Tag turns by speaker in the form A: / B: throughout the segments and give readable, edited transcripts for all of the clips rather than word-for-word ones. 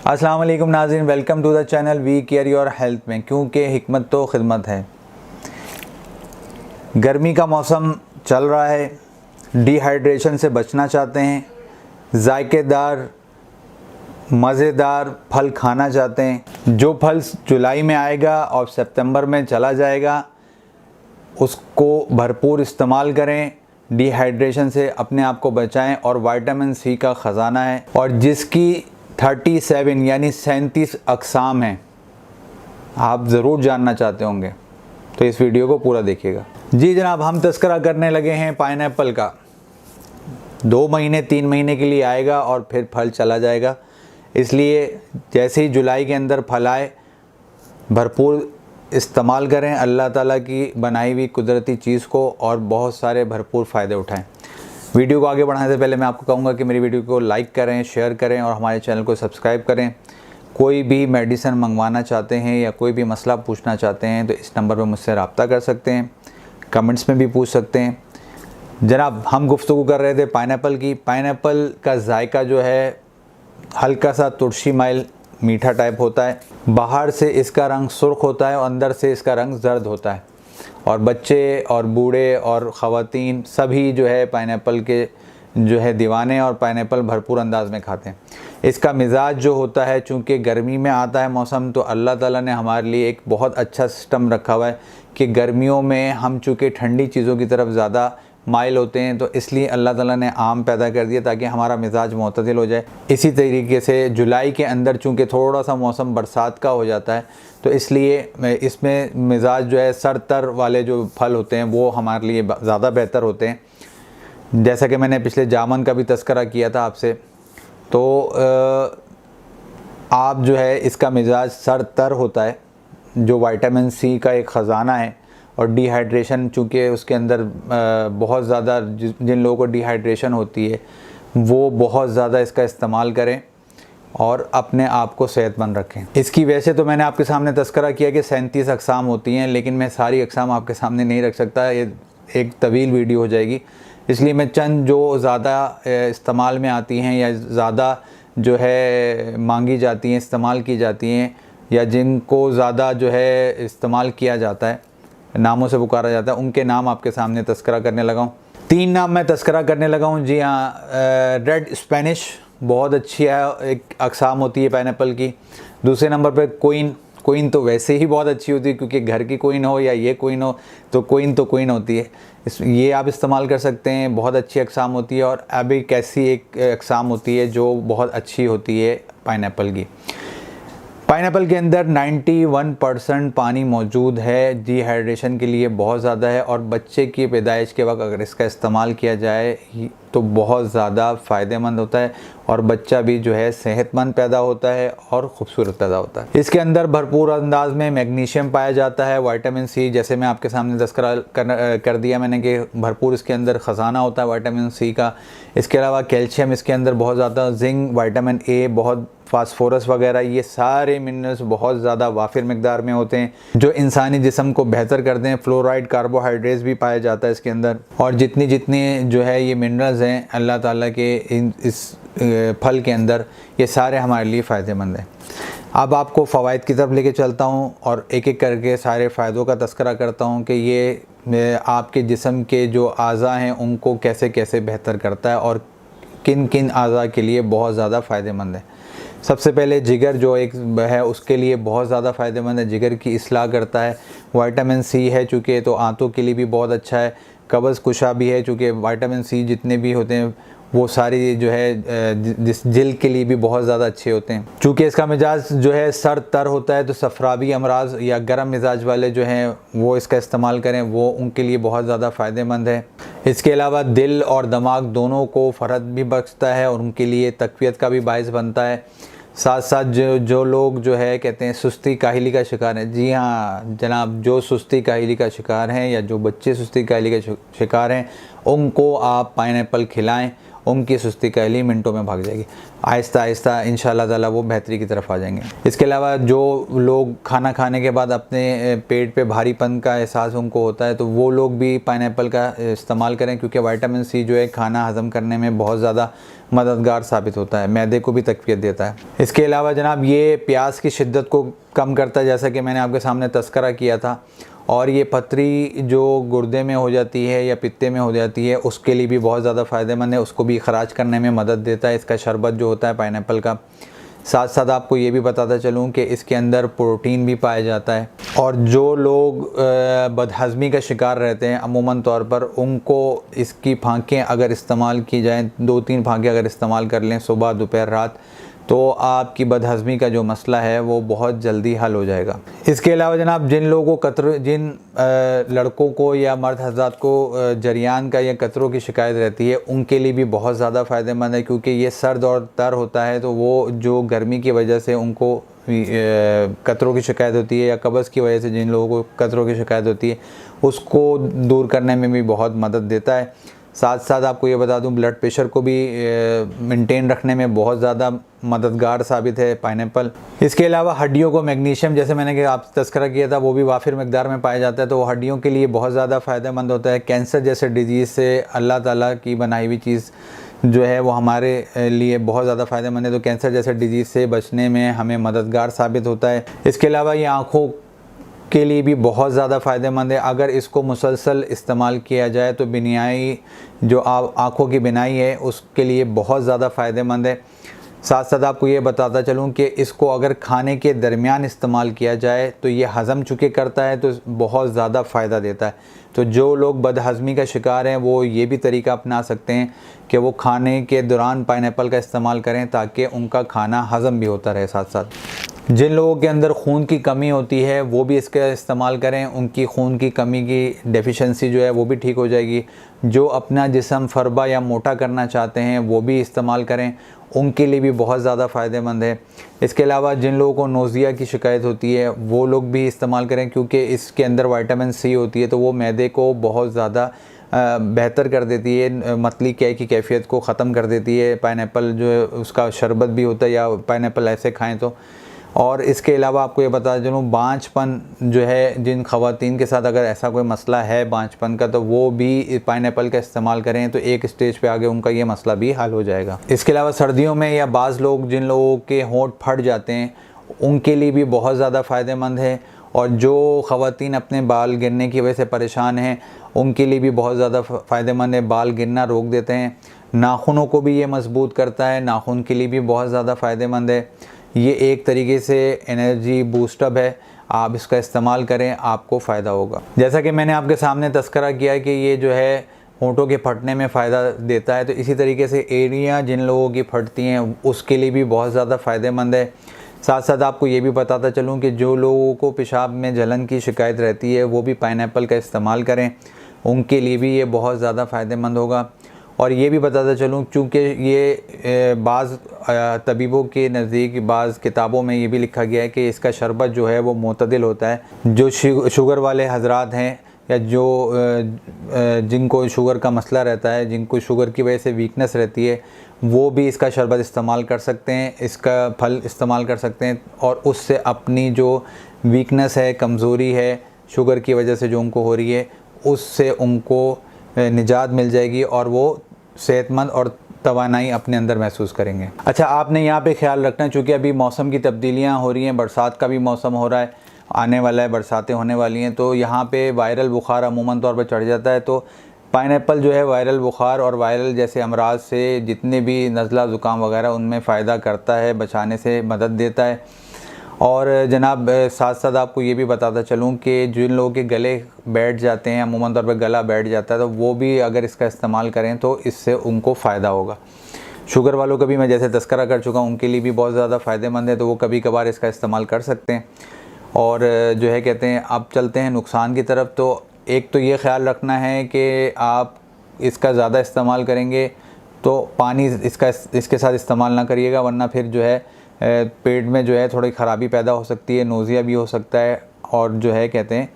A: अस्सलाम वालेकुम नाज़रीन, welcome to the channel we care your health में, क्योंकि हिकमत तो खिदमत है। गर्मी का मौसम चल रहा है, डिहाइड्रेशन से बचना चाहते हैं, जायकेदार मज़ेदार फल खाना चाहते हैं। जो फल जुलाई में आएगा और सितंबर में चला जाएगा उसको भरपूर इस्तेमाल करें। डिहाइड्रेशन से अपने आप को बचाएं और विटामिन सी का ख़जाना है और जिसकी 37 यानी 37 अक़साम हैं। आप ज़रूर जानना चाहते होंगे तो इस वीडियो को पूरा देखिएगा। जी जनाब, हम तस्करा करने लगे हैं पाइनएप्पल का। 2 महीने 3 महीने के लिए आएगा और फिर फल चला जाएगा, इसलिए जैसे ही जुलाई के अंदर फल आए भरपूर इस्तेमाल करें अल्लाह ताला की बनाई हुई कुदरती चीज़ को और बहुत सारे भरपूर फ़ायदे उठाएं। वीडियो को आगे बढ़ाने से पहले मैं आपको कहूँगा कि मेरी वीडियो को लाइक करें, शेयर करें और हमारे चैनल को सब्सक्राइब करें। कोई भी मेडिसिन मंगवाना चाहते हैं या कोई भी मसला पूछना चाहते हैं तो इस नंबर पर मुझसे रब्ता कर सकते हैं, कमेंट्स में भी पूछ सकते हैं। जनाब, हम गुफ्तगू कर रहे थे पाइनएप्पल की। पाइनएप्पल का जायका जो है हल्का सा तुलसी माइल मीठा टाइप होता है। बाहर से इसका रंग सुर्ख होता है और अंदर से इसका रंग जर्द होता है और बच्चे और बूढ़े और ख़वातीन सभी जो है पाइनएप्पल के जो है दीवाने और पाइनएप्पल भरपूर अंदाज में खाते हैं। इसका मिजाज जो होता है, चूँकि गर्मी में आता है मौसम, तो अल्लाह ताला ने हमारे लिए एक बहुत अच्छा सिस्टम रखा हुआ है कि गर्मियों में हम चूँकि ठंडी चीज़ों की तरफ ज़्यादा माइल होते हैं, तो इसलिए अल्लाह ताला ने आम पैदा कर दिया ताकि हमारा मिजाज मुतदिल हो जाए। इसी तरीके से जुलाई के अंदर चूँकि थोड़ा सा मौसम बरसात का हो जाता है, तो इसलिए इसमें मिजाज जो है सरतर वाले जो फल होते हैं वो हमारे लिए ज़्यादा बेहतर होते हैं। जैसा कि मैंने पिछले जामुन का भी तस्करा किया था आपसे, तो आप जो है इसका मिजाज सरतर होता है, जो विटामिन सी का एक ख़जाना है। और डिहाइड्रेशन चूँकि उसके अंदर बहुत ज़्यादा जिन लोगों को डिहाइड्रेशन होती है वो बहुत ज़्यादा इसका इस्तेमाल करें और अपने आप को सेहतमंद रखें। इसकी वजह तो मैंने आपके सामने तस्करा किया कि 37 अक़साम होती हैं, लेकिन मैं सारी अक़साम आपके सामने नहीं रख सकता, ये एक तवील वीडियो हो जाएगी। इसलिए मैं चंद जो ज़्यादा इस्तेमाल में आती हैं या ज़्यादा जो है मांगी जाती हैं, इस्तेमाल की जाती हैं, या जिनको ज़्यादा जो है इस्तेमाल किया जाता है, नामों से पुकारा जाता है, उनके नाम आपके सामने तस्करा करने लगा हूँ। 3 नाम मैं तस्करा करने लगा हूँ। जी हाँ, रेड स्पेनिश बहुत अच्छी है, एक अक़साम होती है पाइनएप्पल की। दूसरे नंबर पे कोइन तो वैसे ही बहुत अच्छी होती है, क्योंकि घर की कोइन हो या ये कोइन हो तो कोइन होती है। ये आप इस्तेमाल कर सकते हैं, बहुत अच्छी अक़साम होती है। और अभी कैसी एक अक़साम होती है जो बहुत अच्छी होती है पाइनएप्पल की। पाइनएप्पल के अंदर 91% पानी मौजूद है, डिहाइड्रेशन के लिए बहुत ज़्यादा है और बच्चे की पैदाइश के वक्त अगर इसका इस्तेमाल किया जाए तो बहुत ज़्यादा फ़ायदेमंद होता है और बच्चा भी जो है सेहतमंद पैदा होता है और ख़ूबसूरत पैदा होता है। इसके अंदर भरपूर अंदाज में मैग्नीशियम पाया जाता है, विटामिन सी, जैसे मैं आपके सामने तस्करा कर दिया मैंने कि भरपूर इसके अंदर ख़जाना होता है विटामिन सी का। इसके अलावा कैल्शियम इसके अंदर बहुत ज़्यादा, जिंक, विटामिन ए, बहुत फास्फोरस वगैरह, ये सारे मिनरल्स बहुत ज़्यादा वाफिर मिकदार में होते हैं जो इंसानी जिस्म को बेहतर करते हैं। फ्लोराइड, कार्बोहाइड्रेट्स भी पाया जाता है इसके अंदर। और जितनी जो है ये मिनरल्स हैं अल्लाह ताला के इस फल के अंदर, ये सारे हमारे लिए फ़ायदेमंद हैं। अब आपको फ़वाइद की तरफ लेके चलता हूँ और एक एक करके सारे फ़ायदों का तस्करा करता हूँ कि ये आपके जिस्म के जो आज़ा हैं उनको कैसे कैसे बेहतर करता है और किन किन आज़ा के लिए बहुत ज़्यादा फ़ायदेमंद है। सबसे पहले जिगर जो एक है उसके लिए बहुत ज़्यादा फ़ायदेमंद है, जिगर की इस्लाह करता है। विटामिन सी है चूँकि तो आंतों के लिए भी बहुत अच्छा है। कब्ज़ कुशा भी है चूँकि विटामिन सी जितने भी होते हैं वो सारी जो है जिल्द के लिए भी बहुत ज़्यादा अच्छे होते हैं। चूँकि इसका मिजाज जो है सर तर होता है तो सफरावी अमराज या गर्म मिजाज वाले जो हैं वो इसका इस्तेमाल करें, वो उनके लिए बहुत ज़्यादा फ़ायदेमंद है। इसके अलावा दिल और दिमाग दोनों को फ़र्द भी बख्शता है और उनके लिए तक़वियत का भी बाइस बनता है। साथ साथ जो लोग जो है कहते हैं सुस्ती काहिली का शिकार हैं, जी हाँ जनाब, जो सुस्ती काहिली का शिकार हैं या जो बच्चे सुस्ती काहिली के शिकार हैं उनको आप पाइनएप्पल खिलाएं उनकी सुस्ती कहली मिनटों में भाग जाएगी। आहिस्ता आहिस्ता इंशाल्लाह ताला वो बेहतरी की तरफ आ जाएंगे। इसके अलावा जो लोग खाना खाने के बाद अपने पेट पे भारीपन का एहसास उनको होता है, तो वो लोग भी पाइनएप्पल का इस्तेमाल करें, क्योंकि विटामिन सी जो है खाना हज़म करने में बहुत ज़्यादा मददगार साबित होता है, मैदे को भी तक़वियत देता है। इसके अलावा जनाब ये प्यास की शिद्दत को कम करता है, जैसा कि मैंने आपके सामने तस्करा किया था। और ये पथरी जो गुर्दे में हो जाती है या पित्ते में हो जाती है, उसके लिए भी बहुत ज़्यादा फ़ायदेमंद है, उसको भी ख़राज करने में मदद देता है इसका शरबत जो होता है पाइनएप्पल का। साथ साथ आपको ये भी बताता चलूँ कि इसके अंदर प्रोटीन भी पाया जाता है। और जो लोग बदहज़मी का शिकार रहते हैं अमूमन तौर पर, उनको इसकी फांकें अगर इस्तेमाल की जाएँ, 2-3 फांकें अगर इस्तेमाल कर लें सुबह दोपहर रात, तो आपकी बदहज़मी का जो मसला है वो बहुत जल्दी हल हो जाएगा। इसके अलावा जनाब जिन लड़कों को या मर्द हज़रात को जरियान का या कतरों की शिकायत रहती है, उनके लिए भी बहुत ज़्यादा फ़ायदेमंद है, क्योंकि ये सर्द और तर होता है, तो वो जो गर्मी की वजह से उनको कतरों की शिकायत होती है या कब्ज़ की वजह से जिन लोगों को कतरों की शिकायत होती है, उसको दूर करने में भी बहुत मदद देता है। साथ साथ आपको ये बता दूं, ब्लड प्रेशर को भी मेंटेन रखने में बहुत ज़्यादा मददगार साबित है पाइनएप्पल। इसके अलावा हड्डियों को मैग्नीशियम, जैसे मैंने आप तस्करा किया था, वो भी वाफिर मकदार में पाया जाता है, तो वो हड्डियों के लिए बहुत ज़्यादा फ़ायदेमंद होता है। कैंसर जैसे डिजीज़ से अल्लाह ताला की बनाई हुई चीज़ जो है वो हमारे लिए बहुत ज़्यादा फ़ायदेमंद है, तो कैंसर जैसे डिजीज़ से बचने में हमें मददगार साबित होता है। इसके अलावा ये आँखों के लिए भी बहुत ज़्यादा फ़ायदेमंद है। अगर इसको मुसलसल इस्तेमाल किया जाए तो बिनाई जो आँखों की बिनाई है उसके लिए बहुत ज़्यादा फ़ायदेमंद है। साथ साथ आपको ये बताता चलूँ कि इसको अगर खाने के दरमियान इस्तेमाल किया जाए तो ये हज़म चूँकि करता है तो बहुत ज़्यादा फ़ायदा देता है। तो जो लोग बदहज़मी का शिकार हैं वो ये भी तरीका अपना सकते हैं कि वो खाने के दौरान पाइनएप्पल का इस्तेमाल करें, ताकि उनका खाना हज़म भी होता रहे। साथ साथ जिन लोगों के अंदर खून की कमी होती है वो भी इसका इस्तेमाल करें, उनकी खून की कमी की डेफिशिएंसी जो है वो भी ठीक हो जाएगी। जो अपना जिस्म फरबा या मोटा करना चाहते हैं वो भी इस्तेमाल करें, उनके लिए भी बहुत ज़्यादा फ़ायदेमंद है। इसके अलावा जिन लोगों को नोज़िया की शिकायत होती है वो लोग भी इस्तेमाल करें, क्योंकि इसके अंदर विटामिन सी होती है, तो वो मैदे को बहुत ज़्यादा बेहतर कर देती है, मतली क्या की कैफियत को ख़त्म कर देती है। पाइनएप्पल जो है उसका शरबत भी होता है या पाइनएप्पल ऐसे खाएँ तो। और इसके अलावा आपको ये बता चलूँ, बांझपन जो है जिन ख़वातीन के साथ अगर ऐसा कोई मसला है बांझपन का, तो वो भी पाइनएप्पल का इस्तेमाल करें तो एक स्टेज पे आगे उनका ये मसला भी हल हो जाएगा। इसके अलावा सर्दियों में या बाज़ लोग जिन लोगों के होंठ फट जाते हैं उनके लिए भी बहुत ज़्यादा फ़ायदेमंद है। और जो ख़वातीन अपने बाल गिरने की वजह से परेशान हैं उनके लिए भी बहुत ज़्यादा फ़ायदेमंद है, बाल गिरना रोक देते हैं। नाखूनों को भी ये मजबूत करता है, नाखून के लिए भी बहुत ज़्यादा फ़ायदेमंद है। ये एक तरीके से एनर्जी बूस्टअप है, आप इसका इस्तेमाल करें आपको फ़ायदा होगा। जैसा कि मैंने आपके सामने तस्करा किया है कि ये जो है होंठों के फटने में फ़ायदा देता है, तो इसी तरीके से एड़ियाँ जिन लोगों की फटती हैं उसके लिए भी बहुत ज़्यादा फ़ायदेमंद है। साथ साथ आपको ये भी बताता चलूँ कि जो लोगों को पेशाब में जलन की शिकायत रहती है वो भी पाइनएप्पल का इस्तेमाल करें, उनके लिए भी ये बहुत ज़्यादा फ़ायदेमंद होगा। और ये भी बताता चलूँ चूँकि ये बाज़ तबीबों के नज़दीक बाज़ किताबों में ये भी लिखा गया है कि इसका शरबत जो है वो मुतदिल होता है। जो शुगर वाले हजरात हैं या जो जिनको शुगर का मसला रहता है, जिनको शुगर की वजह से वीकनेस रहती है, वो भी इसका शरबत इस्तेमाल कर सकते हैं, इसका फल इस्तेमाल कर सकते हैं और उससे अपनी जो वीकनेस है, कमज़ोरी है शुगर की वजह से जो उनको हो रही है, उससे उनको निजात मिल जाएगी और वो सेहतमंद और तवानाई अपने अंदर महसूस करेंगे। अच्छा, आपने यहाँ पे ख्याल रखना है चूँकि अभी मौसम की तब्दीलियाँ हो रही हैं, बरसात का भी मौसम हो रहा है, आने वाला है, बरसातें होने वाली हैं, तो यहाँ पे वायरल बुखार अमूमन तौर पर चढ़ जाता है। तो पाइनएप्पल जो है वायरल बुखार और वायरल जैसे अमराज से जितने भी नज़ला ज़ुकाम वगैरह उनमें फ़ायदा करता है, बचाने से मदद देता है। और जनाब साथ साथ आपको ये भी बताता चलूँ कि जिन लोगों के गले बैठ जाते हैं, अमूमन तौर पर गला बैठ जाता है, तो वो भी अगर इसका इस्तेमाल करें तो इससे उनको फ़ायदा होगा। शुगर वालों का भी मैं जैसे तस्करा कर चुका हूँ, उनके लिए भी बहुत ज़्यादा फ़ायदेमंद है, तो वो कभी कभार इसका इस्तेमाल कर सकते हैं। और जो है कहते हैं अब चलते हैं नुकसान की तरफ। तो एक तो ये ख्याल रखना है कि आप इसका ज़्यादा इस्तेमाल करेंगे तो पानी इसके साथ इस्तेमाल ना करिएगा, वरना फिर जो है पेट में जो है थोड़ी ख़राबी पैदा हो सकती है, नोज़िया भी हो सकता है और जो है कहते हैं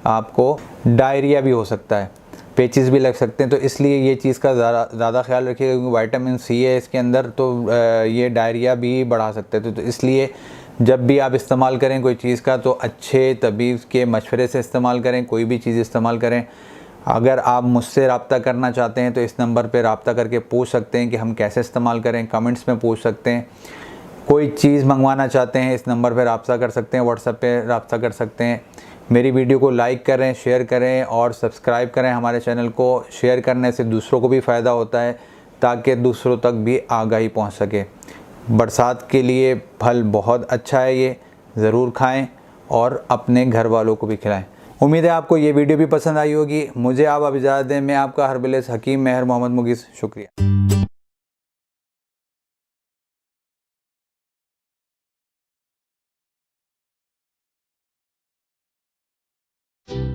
A: आपको डायरिया भी हो सकता है। पेचिस भी लग सकते हैं। तो इसलिए ये चीज़ का ज़्यादा ख्याल रखिएगा, क्योंकि विटामिन सी है इसके अंदर, तो ये डायरिया भी बढ़ा सकते हैं। तो इसलिए जब भी आप इस्तेमाल करें कोई चीज़ का, तो अच्छे तबीब के मशवरे से इस्तेमाल करें, कोई भी चीज़ इस्तेमाल करें। अगर आप मुझसे रब्ता करना चाहते हैं तो इस नंबर पर रब्ता करके पूछ सकते हैं कि हम कैसे इस्तेमाल करें, कमेंट्स में पूछ सकते हैं। कोई चीज़ मंगवाना चाहते हैं इस नंबर पर रब्ता कर सकते हैं, व्हाट्सएप पे रब्ता कर सकते हैं। मेरी वीडियो को लाइक करें, शेयर करें और सब्सक्राइब करें हमारे चैनल को। शेयर करने से दूसरों को भी फ़ायदा होता है, ताकि दूसरों तक भी आगाही पहुंच सके। बरसात के लिए फल बहुत अच्छा है, ये ज़रूर खाएं और अपने घर वालों को भी खिलाएं। उम्मीद है आपको ये वीडियो भी पसंद आई होगी। मुझे आप अब इजाज़त दें। मैं आपका हरबिलिस हकीम महर मोहम्मद मुगीस, शुक्रिया।